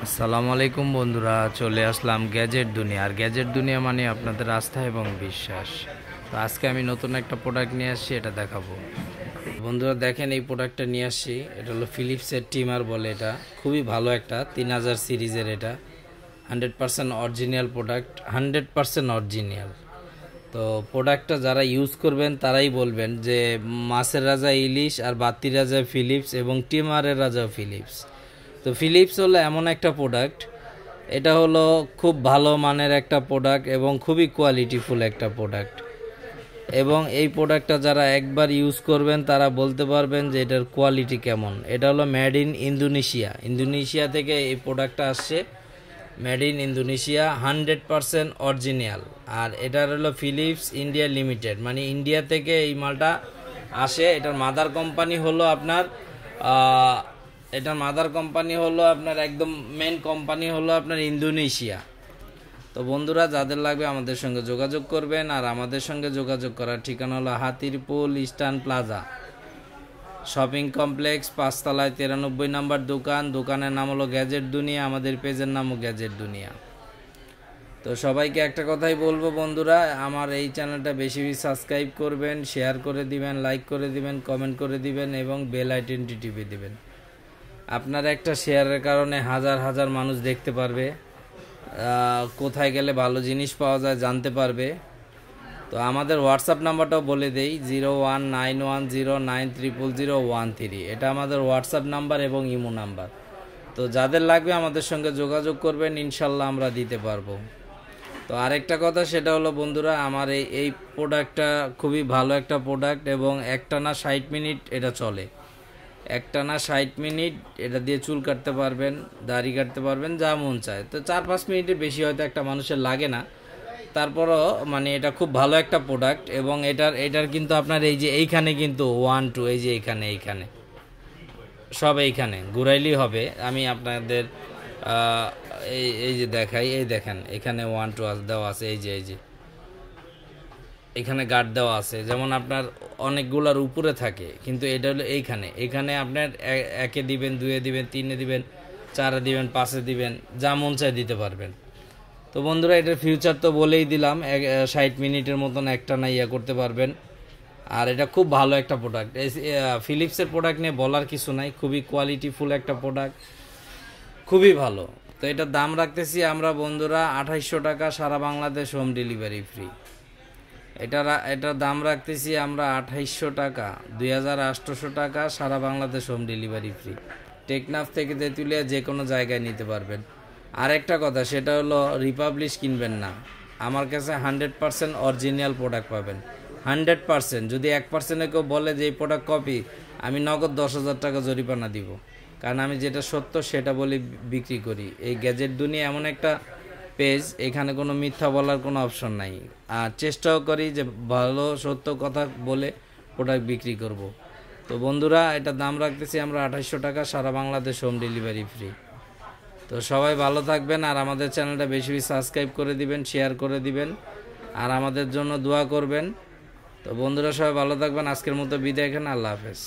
আসসালামু আলাইকুম বন্ধুরা, চলে আসলাম গ্যাজেট দুনিয়া। আর গ্যাজেট দুনিয়া মানে আপনাদের আস্থা এবং বিশ্বাস। তো আজকে আমি নতুন একটা প্রোডাক্ট নিয়ে আসছি, এটা দেখাবো। বন্ধুরা দেখেন, এই প্রোডাক্টটা নিয়ে আসছি, এটা হলো ফিলিপসের টিমার বলে। এটা খুবই ভালো একটা 3000 সিরিজের, এটা 100% অরিজিনাল প্রোডাক্ট, 100% অরিজিনাল। তো প্রোডাক্টটা যারা ইউজ করবেন তারাই বলবেন যে মাছের রাজা ইলিশ, আর বাতির রাজা ফিলিপস, এবং টিমারের রাজা ফিলিপস। তো ফিলিপস হলো এমন একটা প্রোডাক্ট, এটা হলো খুব ভালো মানের একটা প্রোডাক্ট এবং খুবই কোয়ালিটিফুল একটা প্রোডাক্ট। এবং এই প্রোডাক্টটা যারা একবার ইউজ করবেন তারা বলতে পারবেন যে এটার কোয়ালিটি কেমন। এটা হলো মেড ইন ইন্দোনেশিয়া, ইন্দোনেশিয়া থেকে এই প্রোডাক্টটা আসছে, মেড ইন ইন্দোনেশিয়া, 100% অরিজিনাল। আর এটার হলো ফিলিপস ইন্ডিয়া লিমিটেড, মানে ইন্ডিয়া থেকে এই মালটা আসে। এটার মাদার কোম্পানি হলো আপনার একদম মেন কোম্পানি হলো আপনার ইন্দোনেশিয়া। তো বন্ধুরা, যাদের লাগবে আমাদের সঙ্গে যোগাযোগ করবেন। আর আমাদের সঙ্গে যোগাযোগ করার ঠিকানা হলো Hatirpul eastern plaza shopping complex, 5 তলায় 93 নম্বর দোকান। দোকানের নাম হলো গ্যাজেট দুনিয়া, আমাদের পেজের নামও গ্যাজেট দুনিয়া। তো সবাইকে একটা কথাই বলবো বন্ধুরা, আমার এই চ্যানেলটা বেশি বেশি সাবস্ক্রাইব করবেন, শেয়ার করে দিবেন, লাইক করে দিবেন, কমেন্ট করে দিবেন এবং বেল আইকনটি টিপে দিবেন। আপনার একটা শেয়ারের কারণে হাজার হাজার মানুষ দেখতে পারবে, কোথায় গেলে ভালো জিনিস পাওয়া যায় জানতে পারবে। তো আমাদের হোয়াটসঅ্যাপ নাম্বারটাও বলে দেই, 019109000013। এটা আমাদের হোয়াটসঅ্যাপ নাম্বার এবং ইমো নাম্বার। তো যাদের লাগবে আমাদের সঙ্গে যোগাযোগ করবেন, ইনশাল্লাহ আমরা দিতে পারবো। তো আরেকটা কথা, সেটা হলো বন্ধুরা, আমার এই প্রোডাক্টটা খুবই ভালো একটা প্রোডাক্ট এবং একটানা 60 মিনিট এটা চলে। একটানা 60 মিনিট এটা দিয়ে চুল কাটতে পারবেন, দাড়ি কাটতে পারবেন, যা মন চায়। তো 4-5 মিনিটের বেশি হয়তো একটা মানুষের লাগে না, তারপরও মানে এটা খুব ভালো একটা প্রোডাক্ট। এবং এটার কিন্তু আপনার এই যে এইখানে কিন্তু 1 2, এই যে এইখানে সব এইখানে ঘুরাইলেই হবে। আমি আপনাদের এই যে দেখাই, এই দেখেন এখানে 1 2 দেওয়া আছে, এই যে এখানে গার্ড দেওয়া আছে। যেমন আপনার অনেকগুলোর উপরে থাকে, কিন্তু এটা হলো এখানে আপনার 1-এ দিবেন, 2-এ দিবেন, 3-এ দিবেন, 4-এ দিবেন, 5-এ দিবেন, যা মন চায় দিতে পারবেন। তো বন্ধুরা, এটার ফিউচার তো বলেই দিলাম, 60 মিনিটের মতন একটা না করতে পারবেন। আর এটা খুব ভালো একটা প্রোডাক্ট। ফিলিপসের প্রোডাক্ট নিয়ে বলার কিছু নাই, খুবই কোয়ালিটিফুল একটা প্রোডাক্ট, খুবই ভালো। তো এটার দাম রাখতেছি আমরা বন্ধুরা 2800 টাকা, সারা বাংলাদেশ হোম ডেলিভারি ফ্রি। এটার দাম রাখতেছি আমরা 2800 টাকা, 2800 টাকা, সারা Bangladesh home delivery free. Teknaf থেকে তেঁতুলিয়া যে কোনো জায়গায় নিতে পারবেন। আরেকটা কথা, সেটা হলো রিপাবলিশ কিনবেন না, আমার কাছে 100% অরিজিনাল প্রোডাক্ট পাবেন। 100%। যদি 1% কেউ বলে যে এই প্রোডাক্ট কপি, আমি নগদ 10,000 টাকা জরিমানা দিব। কারণ আমি যেটা সত্য সেটা বলি বিক্রি করি। এই গ্যাজেট দুনিয়া এমন একটা পেজ, এখানে কোনো মিথ্যা বলার কোনো অপশন নাই। আর চেষ্টাও করি যে ভালো সত্য কথা বলে প্রোডাক্ট বিক্রি করব। তো বন্ধুরা, এটা দাম রাখতেছি আমরা 2800 টাকা, সারা বাংলাদেশ হোম ডেলিভারি ফ্রি। তো সবাই ভালো থাকবেন, আর আমাদের চ্যানেলটা বেশি বেশি সাবস্ক্রাইব করে দিবেন, শেয়ার করে দিবেন, আর আমাদের জন্য দোয়া করবেন। তো বন্ধুরা, সবাই ভালো থাকবেন। আজকের মতো বিদায়, এখানে আল্লাহ হাফেজ।